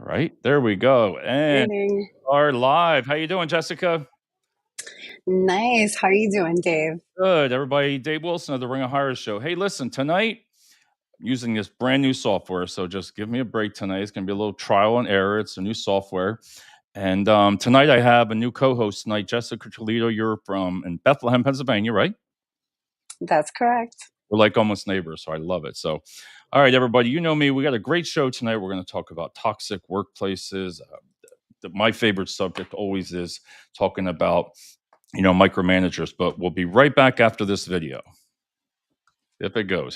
Right, there we go, and Greeting. are live. How you doing, Jessica? Nice. How are you doing, Dave? Good, everybody. Dave Wilson of the Ring of Horror Show. Hey, listen, tonight I'm using this brand new software, so just give me a break tonight. It's going to be a little trial and error. It's a new software, and tonight I have a new co-host tonight, Jessica Toledo. You're from in Bethlehem, Pennsylvania, right? That's correct. We're like almost neighbors, so I love it. So, all right, everybody, you know me. We got a great show tonight. We're going to talk about toxic workplaces. My favorite subject always is talking about micromanagers, but we'll be right back after this video. If it goes.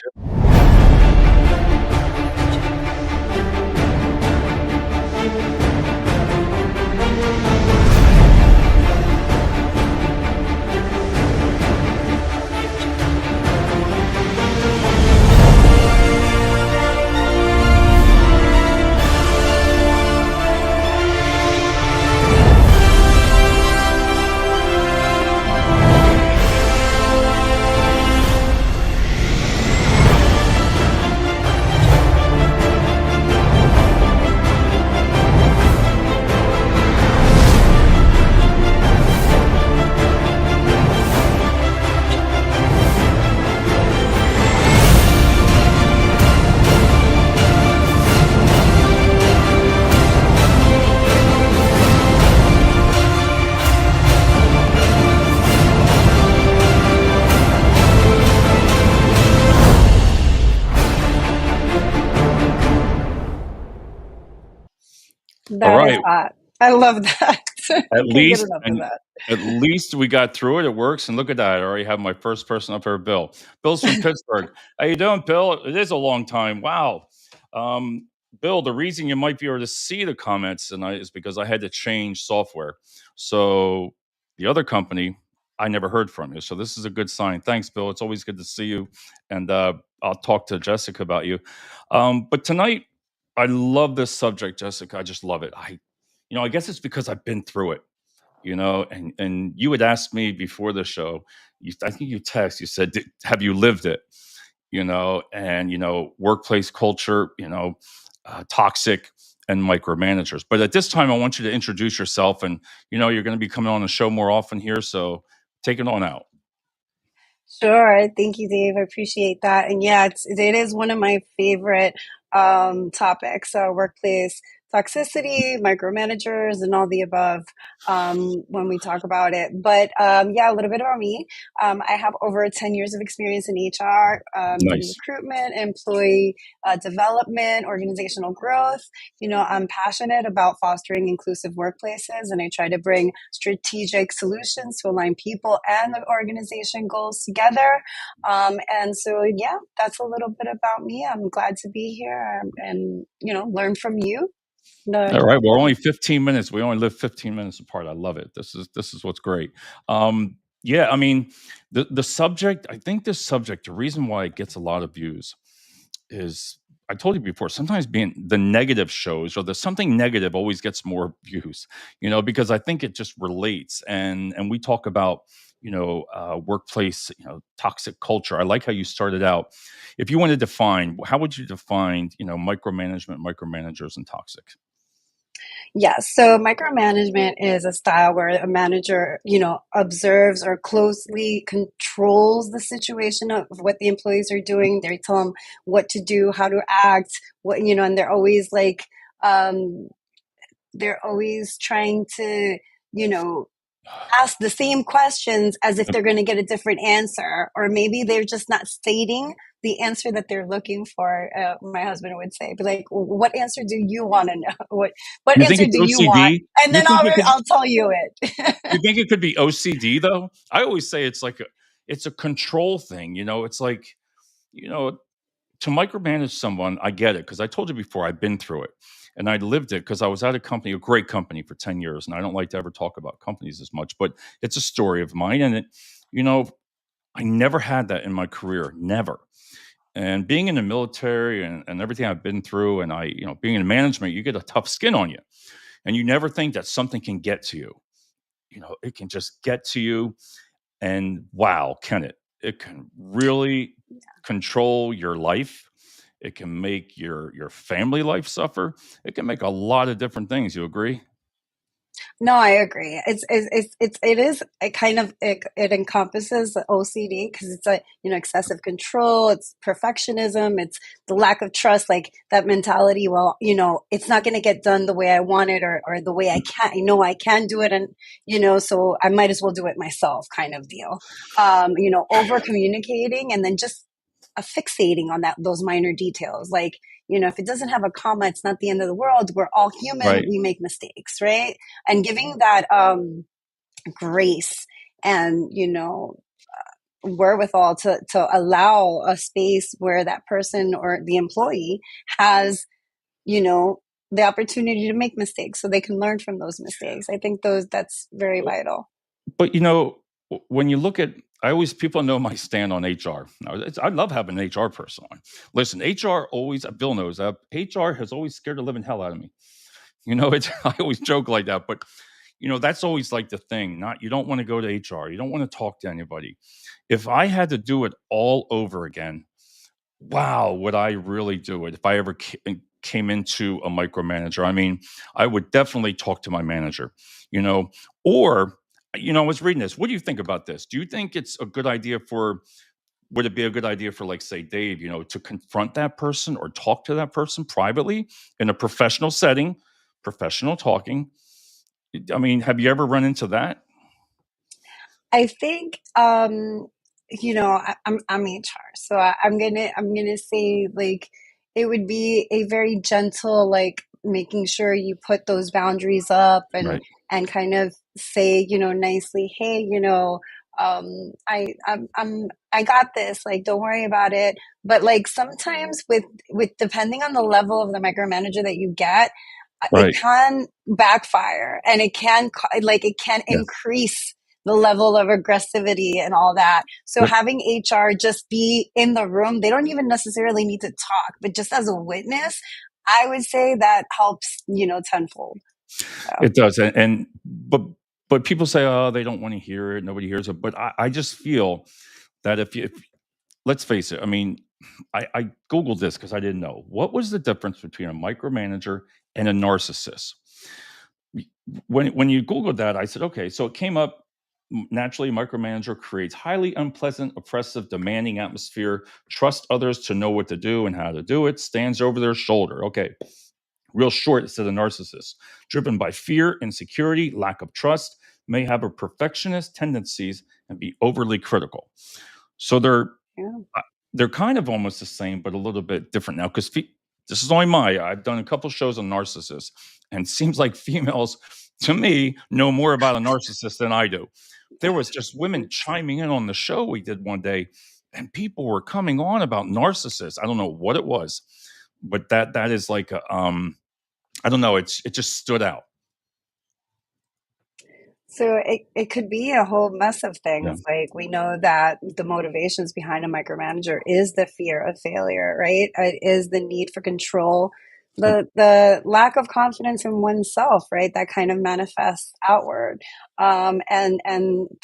All That is right. hot. I love that. At Can't get least, enough of and that. at least we got through it. It works. And look at that. I already have my first person up here, Bill. Bill's from Pittsburgh. How you doing, Bill? It is a long time. Wow. Um, Bill, the reason you might be able to see the comments tonight is because I had to change software. So the other company, I never heard from you. So this is a good sign. Thanks, Bill. It's always good to see you. And I'll talk to Jessica about you. But tonight, I love this subject, Jessica. I just love it. I guess it's because I've been through it, and you had asked me before the show. I think you said, "Have you lived it?" And workplace culture, toxic and micromanagers. But at this time, I want you to introduce yourself, and you're going to be coming on the show more often here, so take it on out. Sure. Thank you, Dave. I appreciate that. And yeah, it is one of my favorite topics, workplace toxicity, micromanagers, and all the above when we talk about it. But yeah, a little bit about me. I have over 10 years of experience in HR, in Nice. recruitment, employee development, organizational growth. I'm passionate about fostering inclusive workplaces, and I try to bring strategic solutions to align people and the organization goals together. And so, yeah, that's a little bit about me. I'm glad to be here and learn from you. All right, we're only 15 minutes. We only live 15 minutes apart. I love it. This is what's great. Yeah, I mean, the subject. I think this subject. The reason why it gets a lot of views is, I told you before. Sometimes being the negative shows or the something negative always gets more views. Because I think it just relates, and we talk about workplace, toxic culture. I like how you started out. If you want to define, how would you define micromanagement, micromanagers, and toxic? Yes. So micromanagement is a style where a manager, observes or closely controls the situation of what the employees are doing. They tell them what to do, how to act, and they're always trying to, you know, ask the same questions as if they're going to get a different answer, or maybe they're just not stating the answer that they're looking for. My husband would say, "Be like, what answer do you want to know? What You think answer it's do you want?" OCD? And You then think it could? I'll tell you it. You think it could be OCD though? I always say it's a control thing. It's like, you know, to micromanage someone. I get it because I told you before I've been through it, and I lived it because I was at a company, a great company, for 10 years. And I don't like to ever talk about companies as much, but it's a story of mine, and you know, I never had that in my career, never. And being in the military and everything I've been through, and being in management, you get a tough skin on you, and you never think that something can get to you. It can just get to you, and wow, can it? It can really control your life. It can make your family life suffer. It can make a lot of different things. You agree? No, I agree. It is a kind of it encompasses OCD because it's a excessive control, it's perfectionism, it's the lack of trust, like that mentality. Well, it's not going to get done the way I want it or the way I can. I know I can do it, and so I might as well do it myself, kind of deal. Over communicating and then just fixating on those minor details, like if it doesn't have a comma, it's not the end of the world. We're all human. Right. We make mistakes, right? And giving that grace and wherewithal to allow a space where that person or the employee has you know the opportunity to make mistakes so they can learn from those mistakes. I think that's very vital. But when you look at, I always people know my stand on HR. Now, I love having an HR person on. Listen, HR always, Bill knows that HR has always scared the living hell out of me. It's I always joke like that, but that's always like the thing. Not You don't want to go to HR. You don't want to talk to anybody. If I had to do it all over again, wow, would I really do it if I ever came into a micromanager? I mean, I would definitely talk to my manager, you know, or, I was reading this. What do you think about this? Do you think it's a good idea would it be a good idea for, like, say, Dave, to confront that person or talk to that person privately in a professional setting, professional talking? I mean, have you ever run into that? I think I'm HR, so I'm gonna say, like, it would be a very gentle, like, making sure you put those boundaries up and Right. kind of say, nicely, hey, I got this, like, don't worry about it. But, like, sometimes with depending on the level of the micromanager that you get, it Right. can backfire, and it can Yes. increase the level of aggressivity and all that. So Yep. having HR just be in the room, they don't even necessarily need to talk, but just as a witness, I would say that helps, tenfold. So It does, and but people say, "Oh, they don't wanna hear it, nobody hears it," but I just feel that if let's face it, I mean, I Googled this because I didn't know. What was the difference between a micromanager and a narcissist? Y when you Googled that, I said, "Okay," so it came up, naturally, micromanager creates highly unpleasant, oppressive, demanding atmosphere, trust others to know what to do and how to do it, stands over their shoulder. Okay. Real short, it said a narcissist, driven by fear, insecurity, lack of trust, may have a perfectionist tendencies and be overly critical. So yeah. uh, they're kind of almost the same, but a little bit different now. Because this is only I've done a couple shows on narcissists, and it seems like females, to me, know more about a narcissist than I do. There was just women chiming in on the show we did one day, and people were coming on about narcissists. I don't know what it was, but that is like a I don't know, it just stood out. So it could be a whole mess of Yeah. things. Like, we know that the motivations behind a micromanager is the fear of failure, right? It is the need for control, Yep. the lack of confidence in oneself, right? That kind of manifests outward, and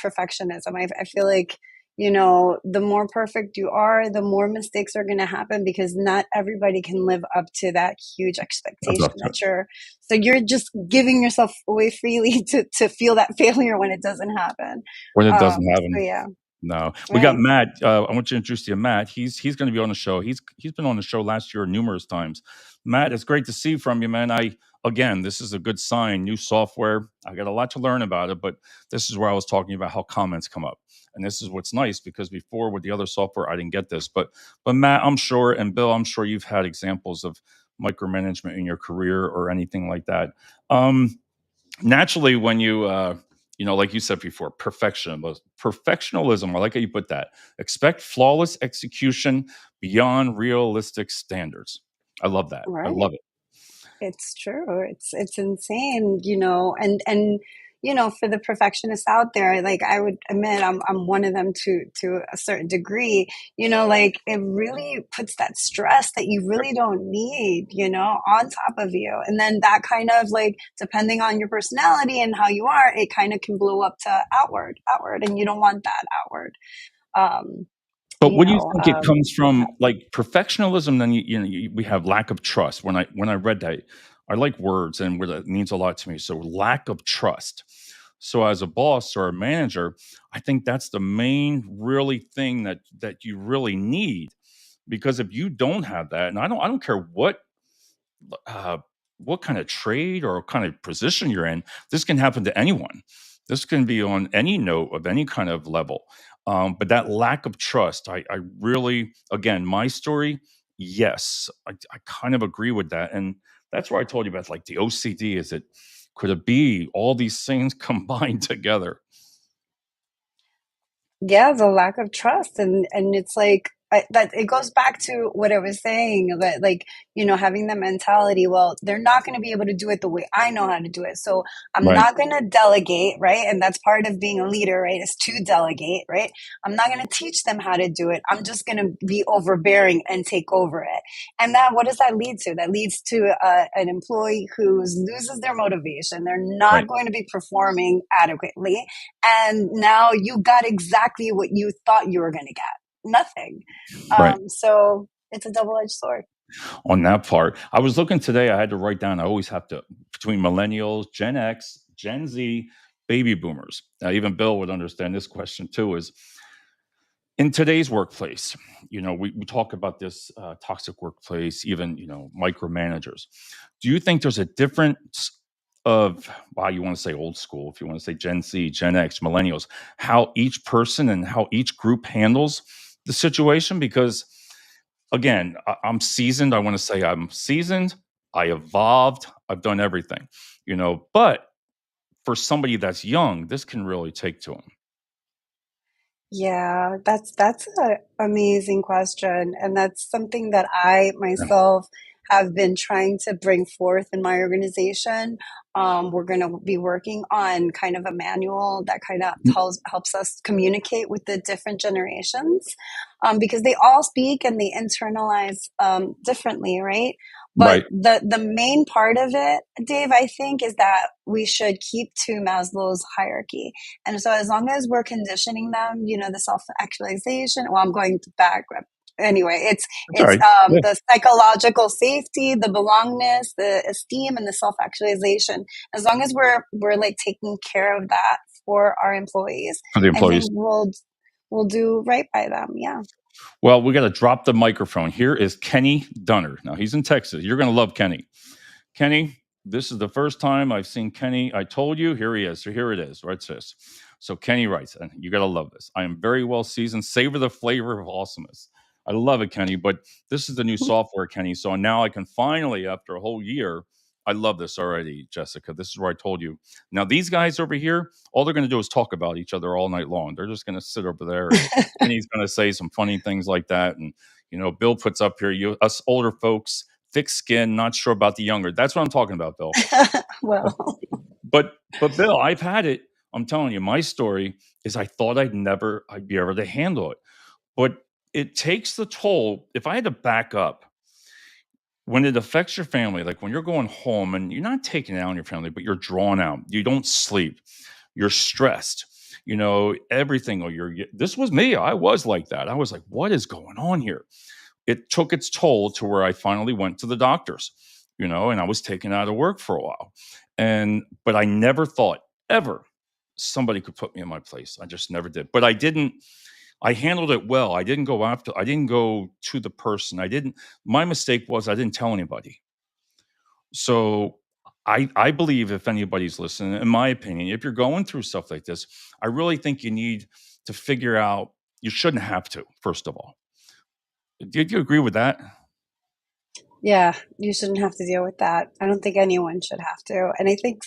perfectionism. I feel like the more perfect you are, the more mistakes are going to happen because not everybody can live up to that huge That's expectation up to it. that you're just giving yourself away freely to feel that failure when it doesn't happen. When it doesn't So happen. yeah, No. We got right, Matt, I want you to introduce you to Matt. He's gonna be on the show. He's been on the show last year numerous times. Matt, it's great to see from you, man. Again, this is a good sign, new software. I got a lot to learn about it, but this is where I was talking about how comments come up. And this is what's nice because before with the other software, I didn't get this. But Matt, I'm sure, and Bill, I'm sure you've had examples of micromanagement in your career or anything like that. Um, Naturally, when like you said before, perfectionism, I like how you put that. Expect flawless execution beyond realistic standards. I love that. I right. love it. It's true. It's insane, and for the perfectionists out there, like, I would admit, I'm one of them to a certain degree. Like, it really puts that stress that you really don't need, on top of you, and then that kind of, like, depending on your personality and how you are, it kind of can blow up to outward, and you don't want that outward. Um, But you what do you know, think it comes yeah. from, like perfectionism? Then we have lack of trust. When I read that, I like words and where that means a lot to me. So lack of trust. So as a boss or a manager, I think that's the main really thing that you really need because if you don't have that, and I don't care uh, what kind of trade or kind of position you're in, this can happen to anyone. This can be on any note of any kind of level. But that lack of trust, I really, again, my story, yes, I kind of agree with that. And that's where I told you about like the OCD. Could it be all these things combined together? Yeah, the lack of trust, and it's like that. It goes back to what I was saying, that like, having the mentality, well, they're not going to be able to do it the way I know how to do it, so I'm Right, not going to delegate, right? And that's part of being a leader, right? Is to delegate, right? I'm not going to teach them how to do it. I'm just going to be overbearing and take over it. And that, what does that lead to? That leads to an employee who loses their motivation. They're right, not going to be performing adequately, and now you got exactly what you thought you were going to get, nothing. right. So it's a double-edged sword. On that part. I was looking today, I had to write down, I always have to, between millennials, Gen X, Gen Z, baby boomers. Now, even Bill would understand this question too is in today's workplace, we talk about this toxic workplace, even, micromanagers. Do you think there's a difference of, wow, you want to say old school, if you want to say Gen Z, Gen X, millennials, how each person and how each group handles the situation? Because again, I'm seasoned. I want to say I'm seasoned. I evolved. I've done everything, but for somebody that's young, this can really take to them. Yeah, that's an amazing question, and that's something that I Yeah. myself have been trying to bring forth in my organization. We're going to be working on kind of a manual that kind of helps us communicate with the different generations, because they all speak and they internalize differently, right? But Right. the main part of it, Dave, I think, is that we should keep to Maslow's hierarchy. And so as long as we're conditioning them, the self-actualization, well, I'm going back. Anyway, it's That's all it's right. Yeah. the psychological safety, the belongingness, the esteem, and the self-actualization. As long as we're like taking care of that for our employees, For the I think employees. we'll do right by them. Yeah. Well, we got to drop the microphone. Here is Kenny Dunner. Now he's in Texas. You're going to love Kenny. Kenny, this is the first time I've seen Kenny. I told you, here he is. So here it is. Right, sis. So Kenny writes, and you got to love this. I am very well seasoned. Savor the flavor of awesomeness. I love it, Kenny. But this is the new software, Kenny. So now I can finally, after a whole year, I love this already, Jessica. This is where I told you. Now these guys over here, all they're going to do is talk about each other all night long. They're just going to sit over there, and Kenny's going to say some funny things like that. And Bill puts up here, us older folks, thick skin, not sure about the younger. That's what I'm talking about, Bill. But Well, but Bill, I've had it. I'm telling you, my story is I thought I'd be able to handle it. But it takes the toll. If I had to back up, when it affects your family, like when you're going home and you're not taking it out on your family, but you're drawn out, you don't sleep, you're stressed, everything. Or this was me. I was like that. I was like, what is going on here? It took its toll to where I finally went to the doctors, and I was taken out of work for a while. But I never thought ever somebody could put me in my place. I just never did. But I handled it well. I didn't go to the person. My mistake was I didn't tell anybody. So I believe if anybody's listening, in my opinion, if you're going through stuff like this, I really think you need to figure out you shouldn't have to, first of all. Did you agree with that? yeah, you shouldn't have to deal with that. I don't think anyone should have to. And I think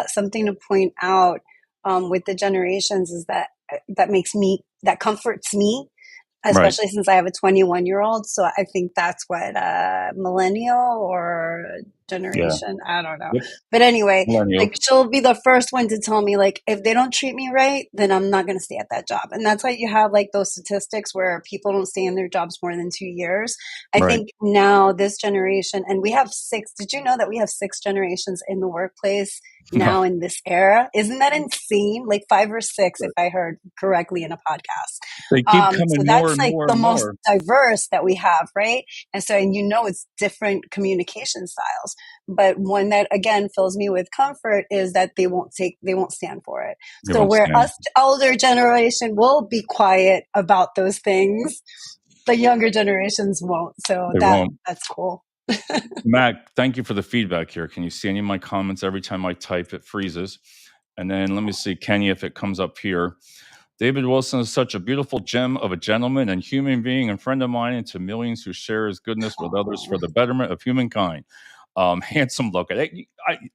something to point out with the generations is that that comforts me, Right. especially since I have a 21-year-old. So I think that's what millennial or Yeah. generation. I don't know. Yep. But anyway, like Millennials. she'll be the first one to tell me like if they don't treat me right, then I'm not going to stay at that job. And that's why you have like those statistics where people don't stay in their jobs more than 2 years. I Right. think now this generation, and we have six. Did you know that we have six generations in the workplace No, now in this era? Isn't that insane? Like five or six, if I heard correctly in a podcast. they keep So coming more that's and like more the and most more. diverse that we have, right? And so, and it's different communication styles. But one that again fills me with comfort is that they won't stand for it. They So won't where stand. us older generation will be quiet about those things, the younger generations won't. So They won't. that's cool. Mac, thank you for the feedback here. Can you see any of my comments? Every time I type, it freezes. And then let me see, Kenny, if it comes up here. David Wilson is such a beautiful gem of a gentleman and human being and friend of mine, and to millions who share his goodness with others for Oh, the betterment of humankind. Handsome look.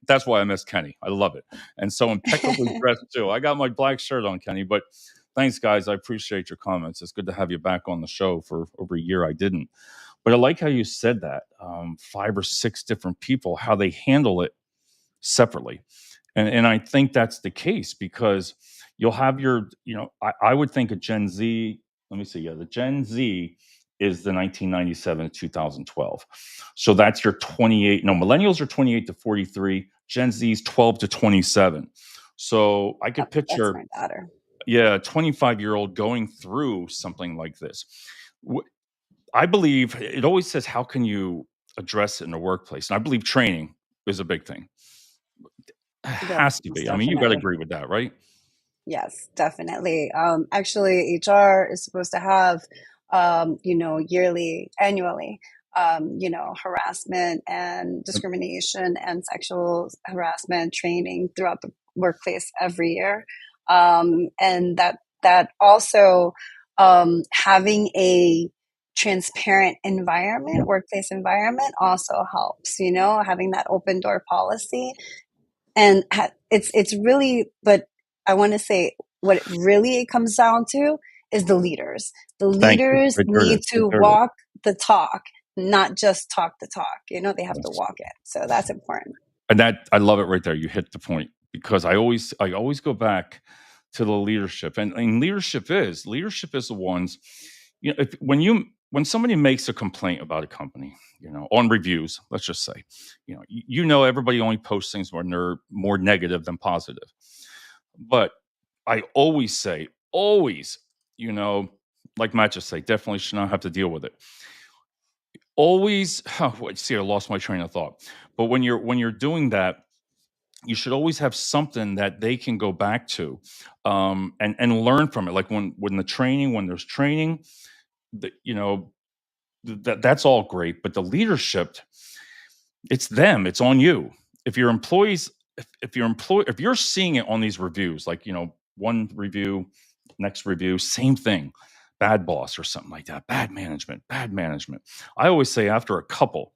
That's why I miss Kenny. I love it. And so impeccably dressed too. I got my black shirt on, Kenny, but thanks, guys. I appreciate your comments. It's good to have you back on the show. For over a year, I didn't. But I like how you said that, five or six different people, how they handle it separately. And I think that's the case because you'll have I would think a Gen Z, let me see, yeah, the Gen Z is the 1997 to 2012. So that's your 28, no, millennials are 28 to 43, Gen Z's 12 to 27. So I could that's picture, my daughter. yeah, a 25-year-old going through something like this. I believe it always says, how can you address it in the workplace? And I believe training is a big thing. Yep, Has to most be. I mean, you got to definitely. agree with that, right? Yes, definitely. Actually, HR is supposed to have, annually, harassment and discrimination and sexual harassment training throughout the workplace every year. And that also having a transparent environment, workplace environment also helps, having that open door policy and it's really, but I want to say what it really comes down to is the leaders. The Thank you. leaders Right there it need is. Right to there it is. walk the talk, not just talk the talk. They have to Yes. walk it. So that's important. And that I love it right there. You hit the point because I always go back to the leadership. And leadership is the ones, if when somebody makes a complaint about a company, on reviews, let's just say, everybody only posts things when they're more negative than positive. But I always say, always, you know, like Matt just say, definitely should not have to deal with it. Always, see, I lost my train of thought. But when you're doing that, you should always have something that they can go back to, and learn from it. Like when there's training, the, you know, that's all great. But the leadership, it's them. It's on you. If your employees, if you're seeing it on these reviews, like one review, next review, same thing, bad boss or something like that, bad management, bad management. I always say after a couple,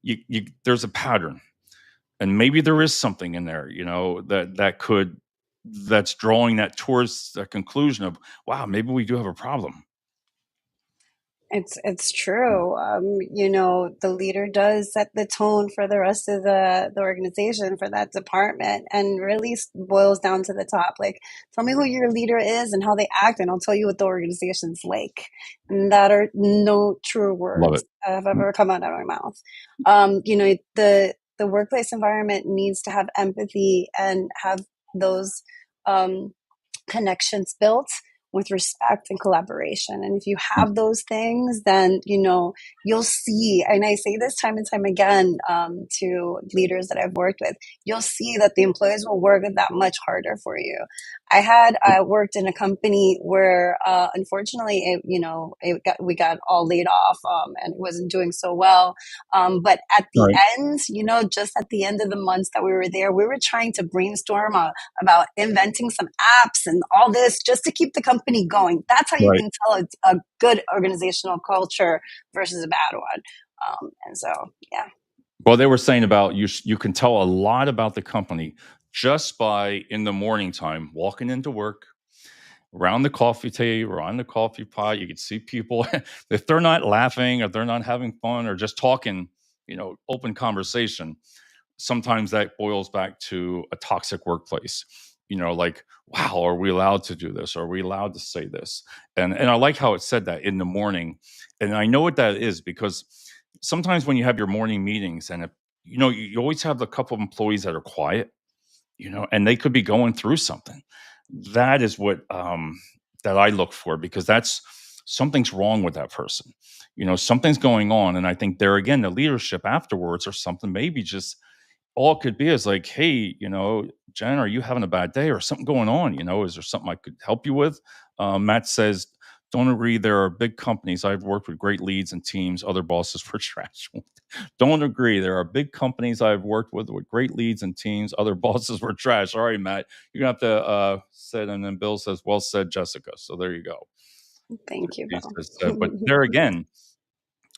you there's a pattern, and maybe there is something in there, that's drawing that towards the conclusion of, wow, maybe we do have a problem. It's true. The leader does set the tone for the rest of the organization for that department and really boils down to the top. Like, tell me who your leader is and how they act, and I'll tell you what the organization's like. And that are no true Love words it. that have ever come out of my mouth. The workplace environment needs to have empathy and have those um, connections built with respect and collaboration. And if you have those things, then you'll see. And I say this time and time again to leaders that I've worked with. You'll see that the employees will work that much harder for you. I worked in a company where unfortunately, we got all laid off and it wasn't doing so well. But at the Right, end, just at the end of the months that we were there, we were trying to brainstorm about inventing some apps and all this just to keep the company going. That's how you right. can tell it's a good organizational culture versus a bad one. And so, yeah. Well, they were saying about you can tell a lot about the company just by in the morning time walking into work, around the coffee table or on the coffee pot. You could see people if they're not laughing, if they're not having fun, or just talking, open conversation, sometimes that boils back to a toxic workplace. Like, wow, are we allowed to do this? Are we allowed to say this? And I like how it said that in the morning. And I know what that is because sometimes when you have your morning meetings and if, you always have a couple of employees that are quiet, and they could be going through something. That is what that I look for because that's something's wrong with that person. Something's going on. And I think there again, the leadership afterwards or something, maybe just all it could be is like, hey, Jen, are you having a bad day or something going on? Is there something I could help you with? Matt says, don't agree. There are big companies. I've worked with great leads and teams. Other bosses were trash. Don't agree. There are big companies I've worked with great leads and teams. Other bosses were trash. All right, Matt, you're gonna have to say it. And then Bill says, "Well said, Jessica." So there you go. Thank you, He Bill. says, but there again,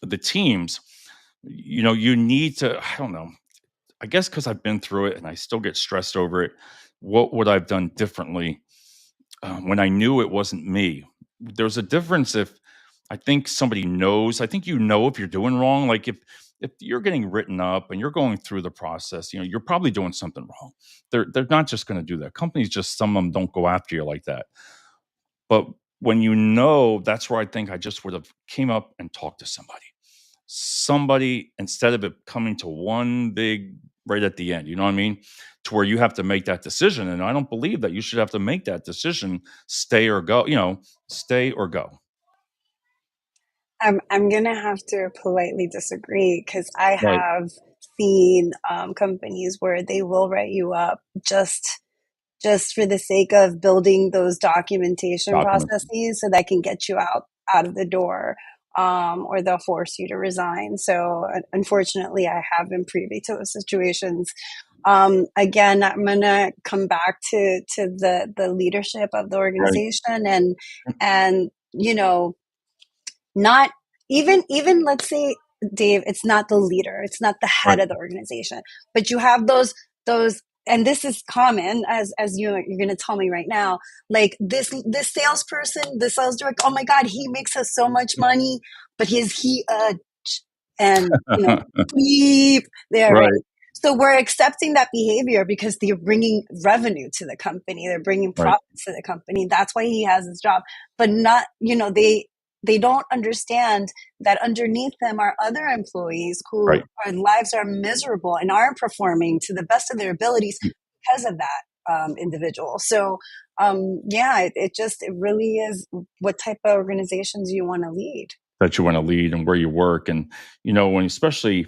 the teams, you need to. I don't know. I guess because I've been through it and I still get stressed over it. What would I've done differently when I knew it wasn't me? There's a difference if I think somebody knows. I think if you're doing wrong. Like if you're getting written up and you're going through the process, you're probably doing something wrong. They're not just going to do that. Companies just some of them don't go after you like that. But when that's where I think I just would have came up and talked to somebody instead of it coming to one big right at the end, you know what I mean? To where you have to make that decision. And I don't believe that you should have to make that decision, stay or go, stay or go. I'm gonna have to politely disagree because I Right. have seen companies where they will write you up just for the sake of building those documentation Documents. processes so that can get you out of the door, or they'll force you to resign. So unfortunately, I have been privy to those situations. Again, I'm gonna come back to the leadership of the Right. organization and not even let's say, Dave, it's not the leader, it's not the head Right. of the organization, but you have those and this is common as you're going to tell me right now, like this salesperson, the sales director, oh my god, he makes us so much money, but he and beep there, right? Right. So we're accepting that behavior because they're bringing revenue to the company, they're bringing Right. profits to the company, that's why he has his job. But not, they don't understand that underneath them are other employees who Right. our lives are miserable and aren't performing to the best of their abilities because of that individual. So yeah, it really is what type of organizations you want to lead. That you want to lead and where you work. And, when especially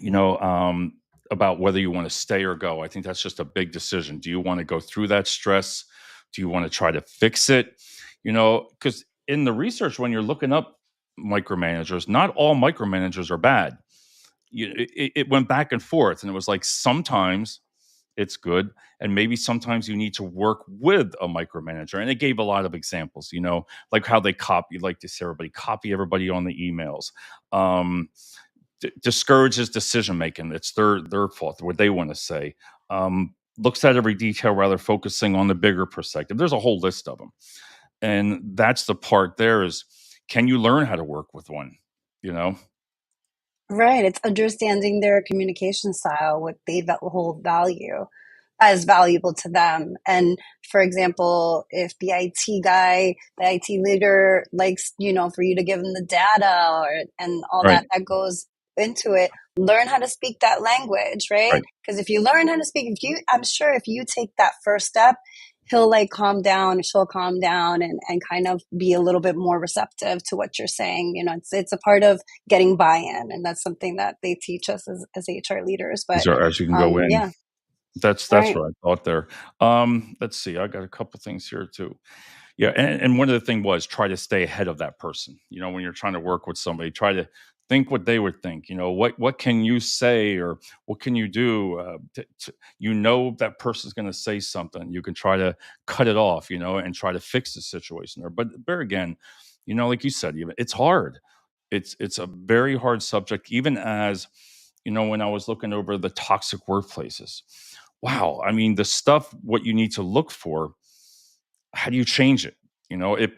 you know, um, about whether you want to stay or go. I think that's just a big decision. Do you want to go through that stress? Do you want to try to fix it? Because in the research, when you're looking up micromanagers, not all micromanagers are bad. It went back and forth, and it was like sometimes it's good, and maybe sometimes you need to work with a micromanager. And it gave a lot of examples, like how they copy, like to see everybody copy everybody on the emails. Um, discourages decision making. It's their fault. What they want to say. Looks at every detail rather focusing on the bigger perspective. There's a whole list of them, and that's the part. There is, can you learn how to work with one? You know, Right. It's understanding their communication style, what they hold value as valuable to them. And for example, if the IT guy, the IT leader likes, for you to give them the data and all right, that goes into it, learn how to speak that language, right? right. Because if you learn how to speak, I'm sure if you take that first step, he'll like calm down, she'll calm down and kind of be a little bit more receptive to what you're saying. It's a part of getting buy-in, and that's something that they teach us as HR leaders. But As you can go in. yeah, That's right. what I thought there. Let's see. I got a couple things here too. Yeah, and one of the thing was try to stay ahead of that person. When you're trying to work with somebody, try to think what they would think. What can you say or what can you do? That person's going to say something. You can try to cut it off. And try to fix the situation there. But there again, like you said, even it's hard. It's a very hard subject. Even as when I was looking over the toxic workplaces. Wow, I mean the stuff. What you need to look for, how do you change it? If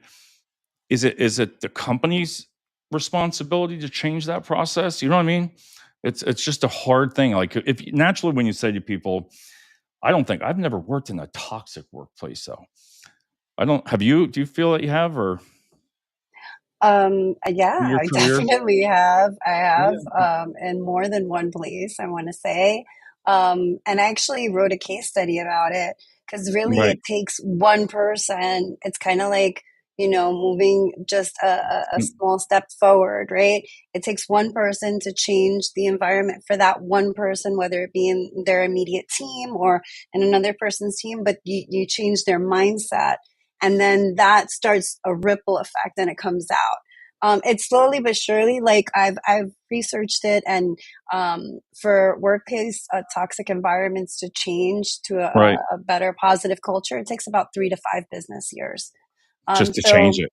is it the company's responsibility to change that process? You know what I mean? It's just a hard thing. Like if naturally when you say to people, I don't think I've never worked in a toxic workplace though. I don't have you do you feel that you have or in Yeah, your I career? definitely have. I have Yeah. in more than one place, I want to say. And I actually wrote a case study about it because really Right. it takes one person. It's kind of like, moving just a Mm, small step forward, right? It takes one person to change the environment for that one person, whether it be in their immediate team or in another person's team, but you change their mindset and then that starts a ripple effect and it comes out. It's slowly but surely, like I've researched it, and for workplace toxic environments to change to right. a better positive culture, it takes about 3 to 5 business years. Just to change So it.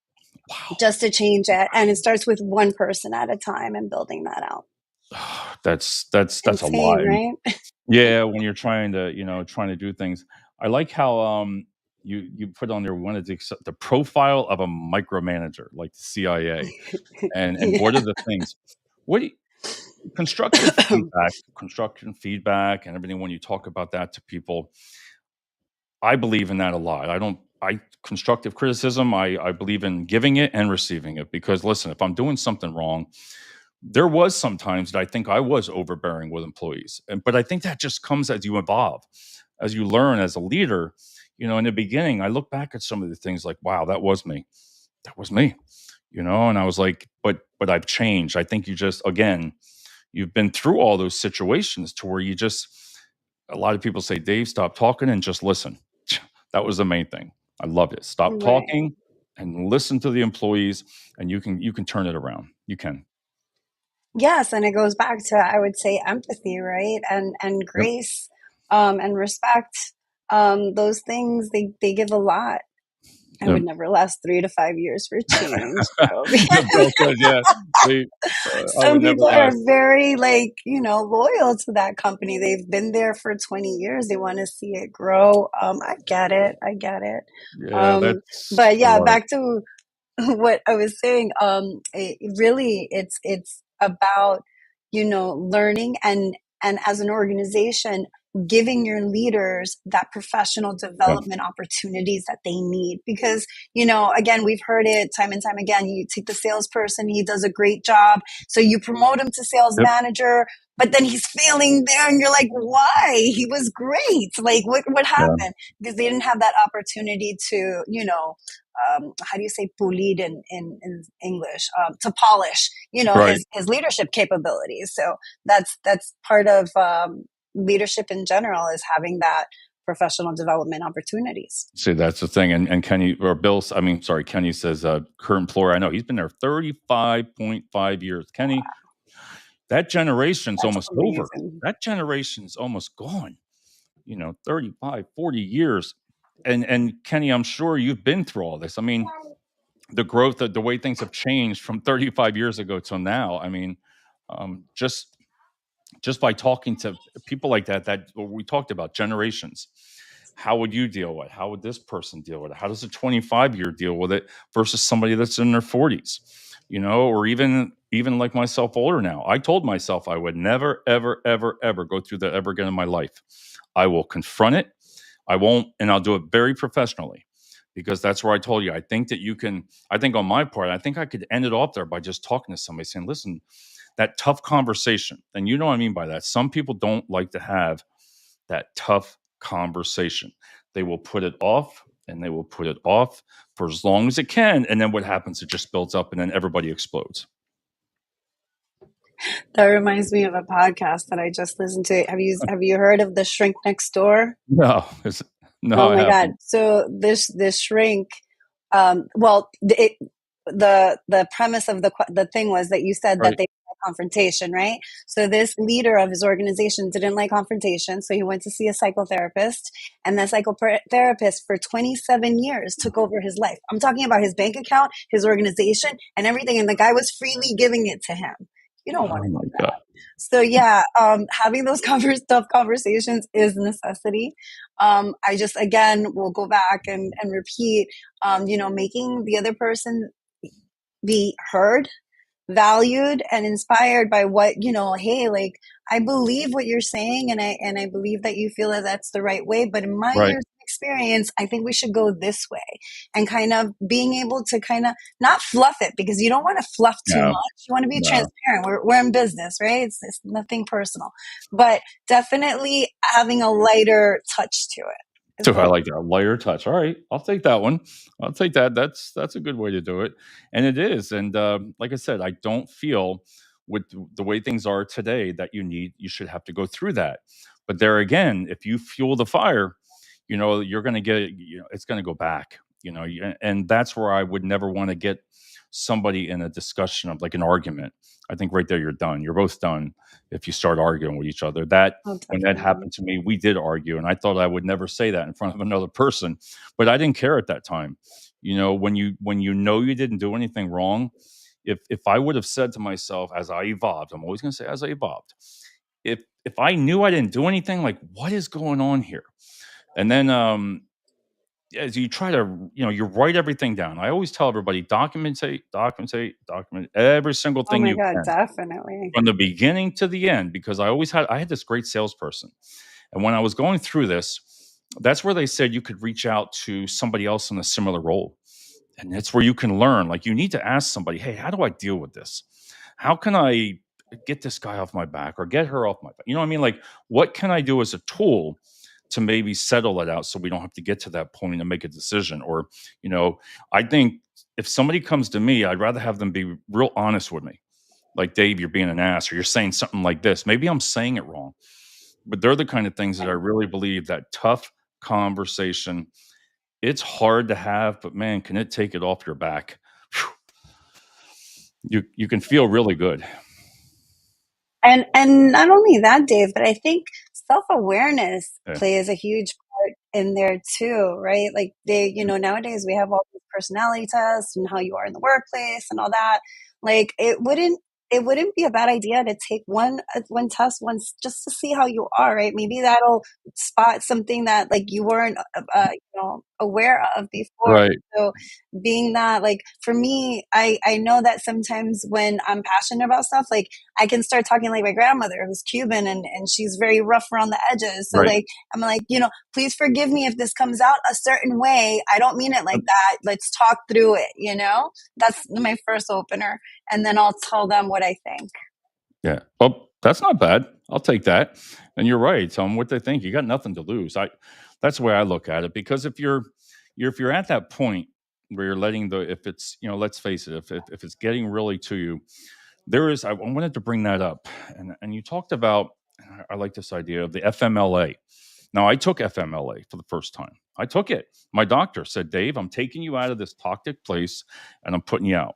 Wow. just to change it, and it starts with one person at a time and building that out. That's a lot. Insane, right? Yeah, when you're trying to, trying to do things. I like how you put on there one of the profile of a micromanager, like the CIA. And what Yeah. are the things? What do you, construction feedback and everything when you talk about that to people, I believe in that a lot. I don't I constructive criticism, I believe in giving it and receiving it because listen, if I'm doing something wrong, there was some times that I think I was overbearing with employees, but I think that just comes as you evolve, as you learn as a leader. In the beginning, I look back at some of the things like, wow, that was me. That was me. And I was like, but I've changed. I think you just again, you've been through all those situations to where you just a lot of people say, Dave, stop talking and just listen. That was the main thing. I loved it. Stop Right. talking and listen to the employees and you can turn it around. You can. Yes, and it goes back to, I would say, empathy, right? And Yep. grace, and respect. Those things they give a lot. I would Yep. never last 3 to 5 years for change, though. Bill says, yeah, they, I Some would never people are last. very, like, loyal to that company. They've been there for 20 years. They want to see it grow. I get it. I get it. Yeah, Um, that's but yeah, hard. back to what I was saying, really, it's about, learning and as an organization, giving your leaders that professional Yeah. development opportunities that they need. Because, again, we've heard it time and time again. You take the salesperson, he does a great job. So you promote him to sales Yep. manager, but then he's failing there. And you're like, why? He was great. Like, what Yeah. happened? Because they didn't have that opportunity to, how do you say pulir in English? To polish, Right. his leadership capabilities. So that's part of leadership in general is having that professional development opportunities. See, that's the thing. And Kenny or Bill, I mean, sorry, Kenny says current employer. I know he's been there 35.5 years. Kenny, that generation's That's almost over. amazing. That generation's almost gone. 35, 40 years. And Kenny, I'm sure you've been through all this. I mean, the growth of the way things have changed from 35 years ago till now. I mean, just by talking to people like that we talked about generations. How would you deal with it? How would this person deal with it? How does a 25-year deal with it versus somebody that's in their 40s? Or even like myself older now. I told myself I would never, ever, ever, ever go through that ever again in my life. I will confront it. I won't, and I'll do it very professionally because that's where I told you. I think that you can, I think on my part, I think I could end it off there by just talking to somebody saying, listen, that tough conversation. And you know what I mean by that. Some people don't like to have that tough conversation. They will put it off and they will put it off for as long as it can. And then what happens? It just builds up and then everybody explodes. That reminds me of a podcast that I just listened to. Have you heard of the Shrink Next Door? No, no, Oh I my God. haven't. So this shrink, well, the premise of the thing was that you said that Right. they like confrontation, right? So this leader of his organization didn't like confrontation, so he went to see a psychotherapist, and that psychotherapist for 27 years took over his life. I'm talking about his bank account, his organization, and everything, and the guy was freely giving it to him. You don't want Oh to my do that. God. So yeah, having those tough conversations is a necessity. I just again will go back and repeat, making the other person be heard, valued and inspired by what, hey, like I believe what you're saying, and I believe that you feel that that's the right way, but in my Right. years of experience, I think we should go this way. And kind of being able to kind of not fluff it, because you don't want to fluff too No, much. You want to be no. transparent. We're in business, right? It's nothing personal, but definitely having a lighter touch to it is So I what. like that lighter touch. All right, I'll take that one. I'll take that. That's a good way to do it, and it is. And like I said, I don't feel with the way things are today that you should have to go through that. But there again, if you fuel the fire, you're going to get it's going to go back. And that's where I would never want to get somebody in a discussion of like an argument. I think right there you're done. You're both done if you start arguing with each other. That Oh, when that definitely. happened to me, we did argue, and I thought I would never say that in front of another person, but I didn't care at that time. When you didn't do anything wrong, if I would have said to myself as I evolved, I'm always going to say as I evolved, if I knew I didn't do anything, like what is going on here? And then as you try to, you write everything down. I always tell everybody document every single Oh thing my you God, can definitely. from the beginning to the end because I had this great salesperson. And when I was going through this, that's where they said you could reach out to somebody else in a similar role. And that's where you can learn. Like you need to ask somebody, hey, how do I deal with this? How can I get this guy off my back or get her off my back? You know what I mean? Like, what can I do as a tool to maybe settle it out so we don't have to get to that point and make a decision? Or, you know, I think if somebody comes to me, I'd rather have them be real honest with me. Like, Dave, you're being an ass, or you're saying something like this. Maybe I'm saying it wrong, but they're the kind of things that I really believe that tough conversation. It's hard to have, but man, can it take it off your back? Phew. You can feel really good. And not only that, Dave, but I think self-awareness Yeah. plays a huge part in there too, right? Like nowadays we have all these personality tests and how you are in the workplace and all that. Like it wouldn't be a bad idea to take one test once just to see how you are, right? Maybe that'll spot something that like you weren't aware of before. Right. So being that, like, for me, I know that sometimes when I'm passionate about stuff, like I can start talking like my grandmother who's Cuban, and she's very rough around the edges. So Right. like I'm like, please forgive me if this comes out a certain way. I don't mean it like that. Let's talk through it. That's my first opener. And then I'll tell them what I think. Yeah. Well, that's not bad. I'll take that. And you're right. Tell them what they think. You got nothing to lose. That's the way I look at it. Because if you're at that point where you're letting if it's, let's face it, if it's getting really to you, I wanted to bring that up. And you talked about, and I like this idea of the FMLA. Now I took FMLA for the first time. I took it. My doctor said, Dave, I'm taking you out of this toxic place and I'm putting you out.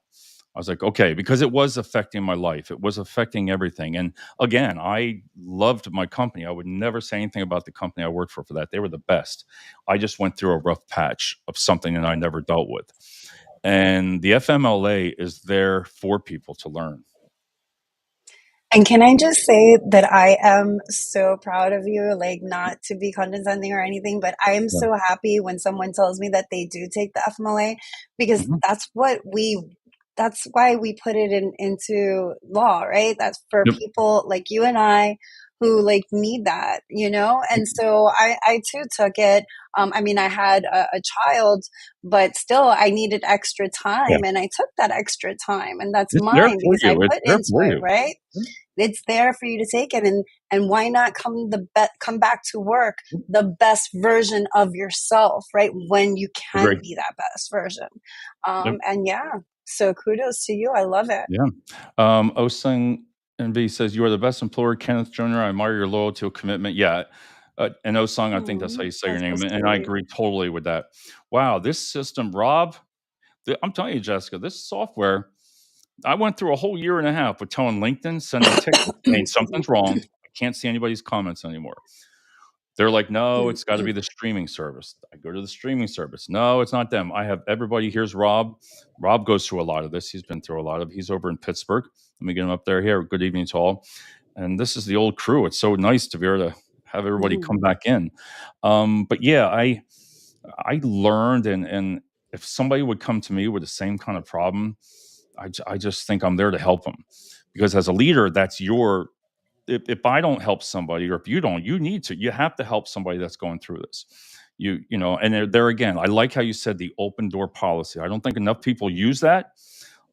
I was like, okay, because it was affecting my life. It was affecting everything. And again, I loved my company. I would never say anything about the company I worked for that. They were the best. I just went through a rough patch of something that I never dealt with. And the FMLA is there for people to learn. And can I just say that I am so proud of you, like not to be condescending or anything, but I am Yeah. so happy when someone tells me that they do take the FMLA, because Mhm. that's why we put it into law, right? That's for Yep. people like you and I who like need that. Yep. And so I too took it. I mean, I had a child, but still I needed extra Yeah. time, and I took that extra time, and that's It's there mine for because I you. It's put there into for it, you. right? It's there for you to take it, and why not come back to work the best version of yourself, right? When you can Agree. be that best version. Yep. And yeah, so kudos to you. I love it. Yeah. Osung NB says, you are the best employer, Kenneth Jr. I admire your loyalty and commitment. Yeah. And Osung, I think that's how Mm, you say your that's so name. And I sweet. agree totally with that. Wow. This system, Rob, I'm telling you, Jessica, this software, I went through a whole year and a half with telling LinkedIn, send them tickets saying Excuse me. something's wrong. I can't see anybody's comments anymore. They're like, no, it's got to be the streaming service. I go to the streaming service. No, it's not them. I have everybody. Here's Rob. Rob goes through a lot of this. He's been through a lot of. He's over in Pittsburgh. Let me get him up there. Here, good evening to all. And this is the old crew. It's so nice to be able to have everybody come back in. But yeah, I learned, and if somebody would come to me with the same kind of problem, I just think I'm there to help them, because as a leader, that's your, if I don't help somebody, or if you don't, you need to, you have to help somebody that's going through this. You know, and there again, I like how you said the open door policy. I don't think enough people use that.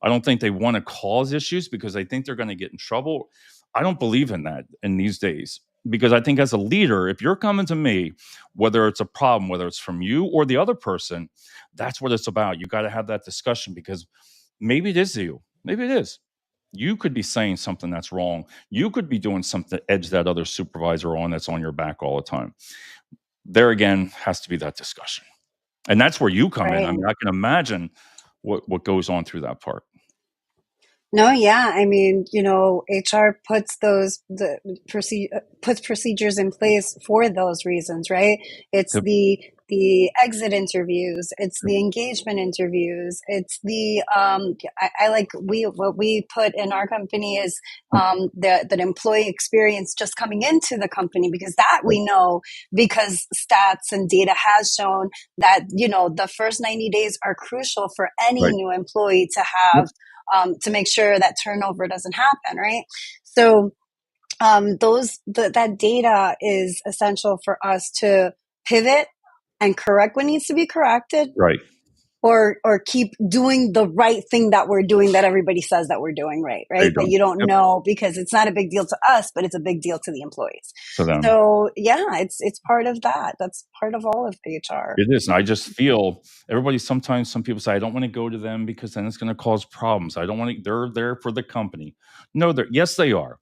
I don't think they want to cause issues because they think they're going to get in trouble. I don't believe in that in these days, because I think as a leader, if you're coming to me, whether it's a problem, whether it's from you or the other person, that's what it's about. You got to have that discussion, because maybe it is you. Maybe it is. You could be saying something that's wrong. You could be doing something to edge that other supervisor on that's on your back all the time. There again has to be that discussion. And that's where you come in. I Right. mean, I can imagine what goes on through that part. No, yeah. I mean, HR puts puts procedures in place for those reasons, right? It's Yep. the exit interviews, it's the engagement interviews, it's the I like what we put in our company is the employee experience just coming into the company, because that Right. we know, because stats and data has shown that the first 90 days are crucial for any Right. new employee to Yep. have, to make sure that turnover doesn't happen, right? So that data is essential for us to pivot and correct what needs to be corrected, Right. or keep doing the right thing that we're doing, that everybody says that we're doing right, There you right? go. But you don't Yep. know, because it's not a big deal to us, but it's a big deal to the employees. To them. So yeah, it's part of that. That's part of all of HR. It is. And I just feel everybody, sometimes some people say, I don't want to go to them because then it's going to cause problems. I don't want to, they're there for the company. No, they're, yes, they are.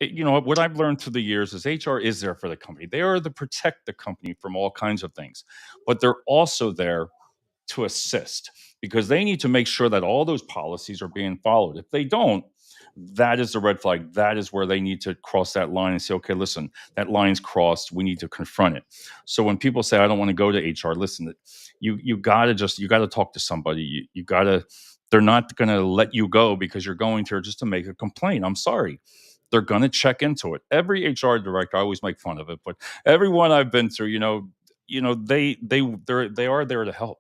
You know, what I've learned through the years is HR is there for the company. They are to protect the company from all kinds of things, but they're also there to assist, because they need to make sure that all those policies are being followed. If they don't, that is the red flag. That is where they need to cross that line and say, okay, listen, that line's crossed. We need to confront it. So when people say, I don't want to go to HR, listen, you gotta you gotta talk to somebody. You gotta, they're not gonna let you go because you're going to just to make a complaint. I'm sorry. They're gonna check into it. Every HR director, I always make fun of it, but everyone I've been through, they are there to help.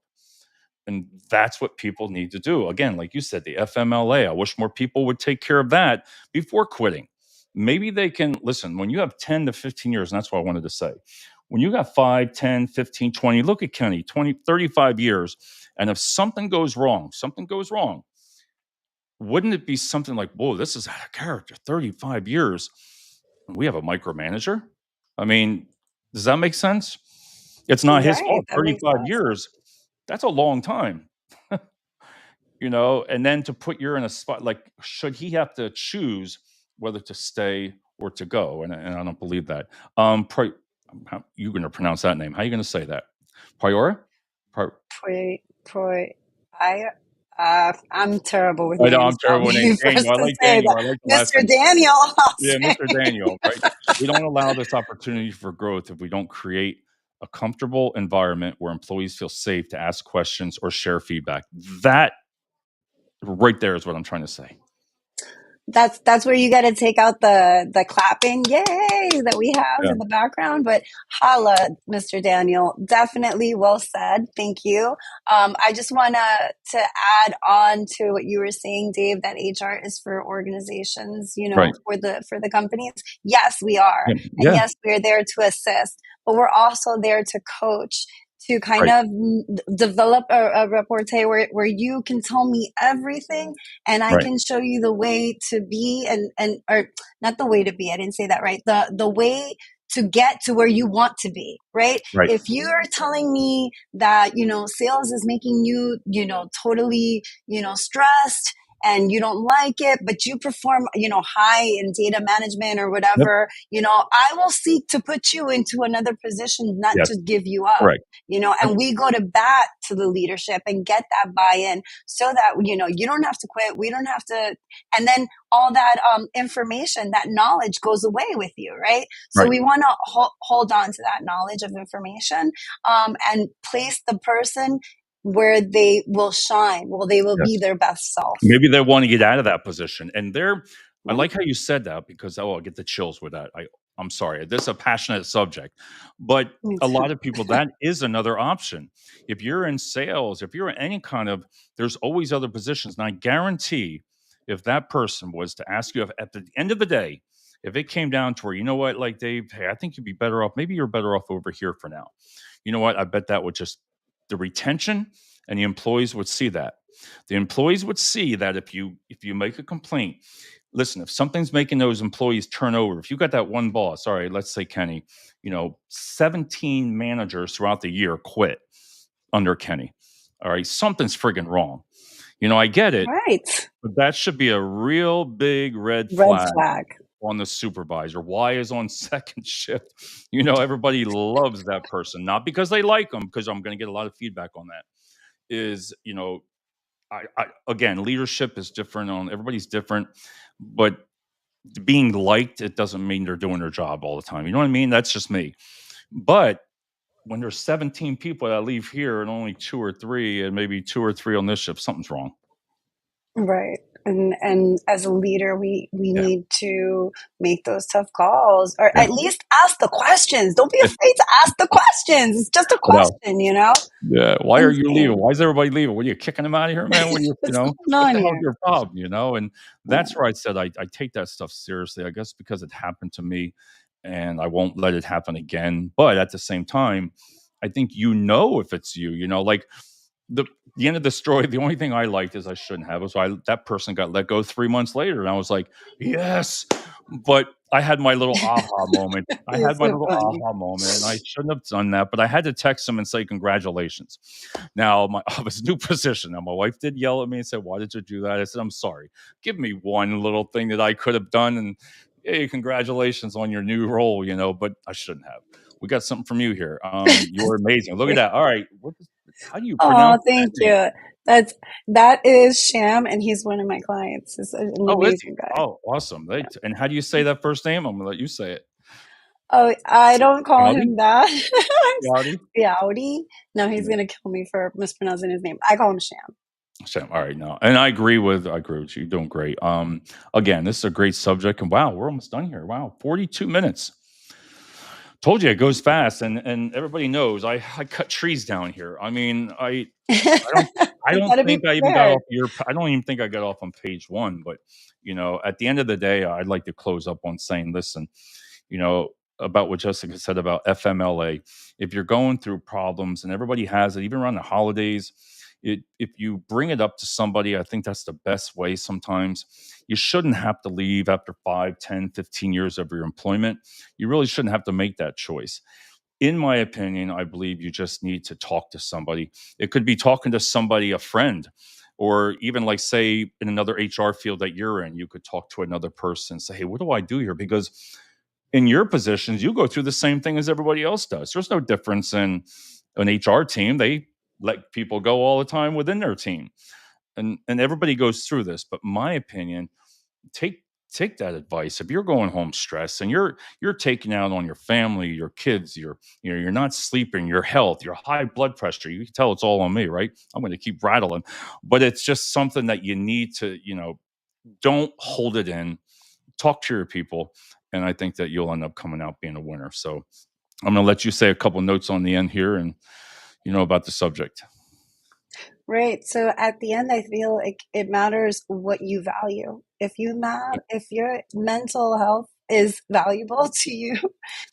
And that's what people need to do. Again, like you said, the FMLA, I wish more people would take care of that before quitting. Maybe they can listen when you have 10 to 15 years, and that's what I wanted to say. When you got 5, 10, 15, 20, look at Kenny, 20, 35 years. And if something goes wrong, wouldn't it be something like, whoa, this is out of character, 35 years. And we have a micromanager? I mean, does that make sense? It's not his Right, fault. that makes a 35 lot of sense. years, that's a long time. And then to put you in a spot like, should he have to choose whether to stay or to go? And I don't believe that. How you going to pronounce that name? How are you going to say that? Priora? Pri- Poi, I, I'm terrible with I know names. I'm I'll terrible with names. be Daniel. first I to like say Daniel. that. I like the last Mr. name. Daniel, I'll Yeah, say. Mr. Daniel, right? We don't allow this opportunity for growth if we don't create a comfortable environment where employees feel safe to ask questions or share feedback. That right there is what I'm trying to say. That's where you got to take out the clapping, yay, that we have Yeah, in the background. But holla, Mr. Daniel, definitely well said. Thank you. I just want to add on to what you were saying, Dave, that HR is for organizations, right. for the companies. Yes, we are, Yeah, and yeah, yes, we're there to assist, but we're also there to coach, to kind right, of develop a repartee where you can tell me everything, and I right, can show you the way to be, and or not the way to be. I didn't say that right. The way to get to where you want to be, right? right. If you're telling me that, sales is making you, totally, stressed, and you don't like it, but you perform, high in data management or Yep, whatever, I will seek to put you into another position, not yes, just give you up, correct. Yep, and we go to bat to the leadership and get that buy-in, so that you don't have to quit, we don't have to, and then all that information, that knowledge goes away with you, right? So right. we want to hold on to that knowledge of information, and place the person where they will shine, well, they will be Yes. their best self. Maybe they want to get out of that position. And I Yeah. like how you said that, because, oh, I get the chills with that. I'm sorry, this is a passionate subject, but Me a too. lot of people, that is another option. If you're in sales, if you're in any kind of, there's always other positions. And I guarantee if that person was to ask you if, at the end of the day, if it came down to where, you know what, like Dave, hey, I think you'd be better off. Maybe you're better off over here for now. You know what? I bet that would just, the retention and the employees would see that. The employees would see that if you make a complaint, listen, if something's making those employees turn over, if you got that one boss, all right, let's say Kenny, 17 managers throughout the year quit under Kenny. All right, something's friggin' wrong. I get it, Right. but that should be a real big red Red flag flag. on the supervisor. Why is on second shift? Everybody loves that person, not because they like them, because I'm going to get a lot of feedback on that. Is again, leadership is different on everybody's different, but being liked, it doesn't mean they're doing their job all the time. You know what I mean? That's just me. But when there's 17 people that leave here and only two or three, and maybe two or three on this ship, something's wrong. Right. And as a leader, we Yeah. need to make those tough calls, or Yeah. at least ask the questions. Don't be afraid to ask the questions. It's just a I know. question, you know? Yeah. Why are you leaving? Insane. Why is everybody leaving? What are you kicking them out of here, man? What's going What on the hell's here? your problem? And that's Yeah. where I said I take that stuff seriously, I guess, because it happened to me and I won't let it happen again. But at the same time, I think if it's like the the end of the story, the only thing I liked is I shouldn't have was that person got let go 3 months later, and I was like, yes. But I had my little aha moment. I You're had my so little funny. aha moment, and I shouldn't have done that. But I had to text him and say congratulations. Now of his new position. Now my wife did yell at me and said, "Why did you do that?" I said, "I'm sorry. Give me one little thing that I could have done, and hey, congratulations on your new role." But I shouldn't have. We got something from you here. You're amazing. Look at that. All right, how do you Oh, pronounce that thank name? you. That is Sham, and he's one of my clients. He's an Oh, is he? amazing guy. Oh, awesome. And how do you say that first name? I'm gonna let you say it. Oh, I don't call Yachty? him that. Yachty? Yowdy. No, he's Yeah. gonna kill me for mispronouncing his name. I call him Sham. Same. All right, now, and I agree with you. You're doing great. Again, this is a great subject, and wow, we're almost done here. Wow, 42 minutes. Told you it goes fast, and everybody knows I cut trees down here. I mean, I don't I You don't gotta be think I even got prepared. off I don't even think I got off on page 1, but, at the end of the day, I'd like to close up on saying, listen, you know, about what Jessica said about FMLA. If you're going through problems and everybody has it, even around the holidays, if you bring it up to somebody, I think that's the best way sometimes. You shouldn't have to leave after 5, 10, 15 years of your employment. You really shouldn't have to make that choice. In my opinion, I believe you just need to talk to somebody. It could be talking to somebody, a friend, or even like say in another HR field that you're in, you could talk to another person, say, hey, what do I do here? Because in your positions, you go through the same thing as everybody else does. There's no difference in an HR team. They let people go all the time within their team. And everybody goes through this. But my opinion, take take that advice. If you're going home stressed and you're taking out on your family, your kids, you're not sleeping, your health, your high blood pressure, you can tell it's all on me, right? I'm going to keep rattling, but it's just something that you need to, don't hold it in. Talk to your people, and I think that you'll end up coming out being a winner. So I'm going to let you say a couple notes on the end here, and about the subject. Right. So at the end, I feel like it matters what you value. If your mental health is valuable to you,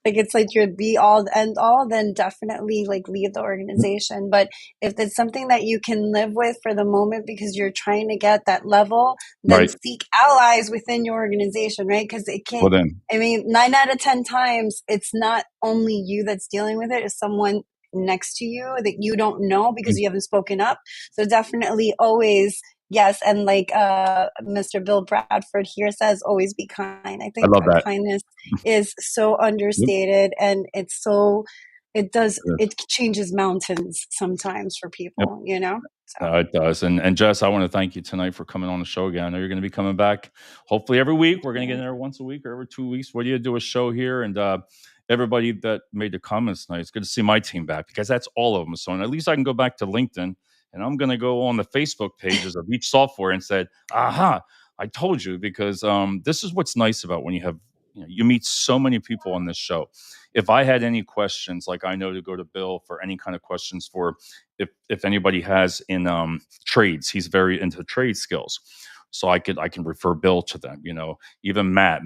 like it's like your be all end all, then definitely like leave the organization. But if it's something that you can live with for the moment because you're trying to get that level, then Right. seek allies within your organization, right? Because it Well can't, then, I mean, 9 out of 10 times, it's not only you that's dealing with it, it's someone next to you that you don't know because you haven't spoken up. So definitely always, yes. And like Mr. Bill Bradford here says, always be kind. I I think love that. kindness is so Yep. understated, and Yes. it changes mountains sometimes for Yep. people, you know? So It does. And Jess, I want to thank you tonight for coming on the show again. I know you're going to be coming back hopefully every week. We're going to get in there once a week or every 2 weeks. What do you do a show here? And everybody that made the comments tonight, it's good to see my team back because that's all of them. So and at least I can go back to LinkedIn and I'm going to go on the Facebook pages of each software and said, aha, I told you because this is what's nice about when you have you meet so many people on this show. If I had any questions, like I know to go to Bill for any kind of questions for if anybody has in trades, he's very into trade skills. So I can refer Bill to them. Even Matt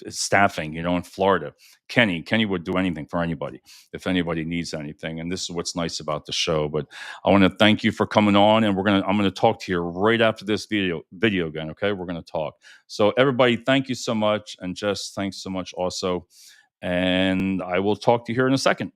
is staffing, in Florida. Kenny would do anything for anybody if anybody needs anything. And this is what's nice about the show. But I want to thank you for coming on, and I'm gonna talk to you right after this video again. Okay, we're gonna talk. So everybody, thank you so much, and Jess, thanks so much also. And I will talk to you here in a second.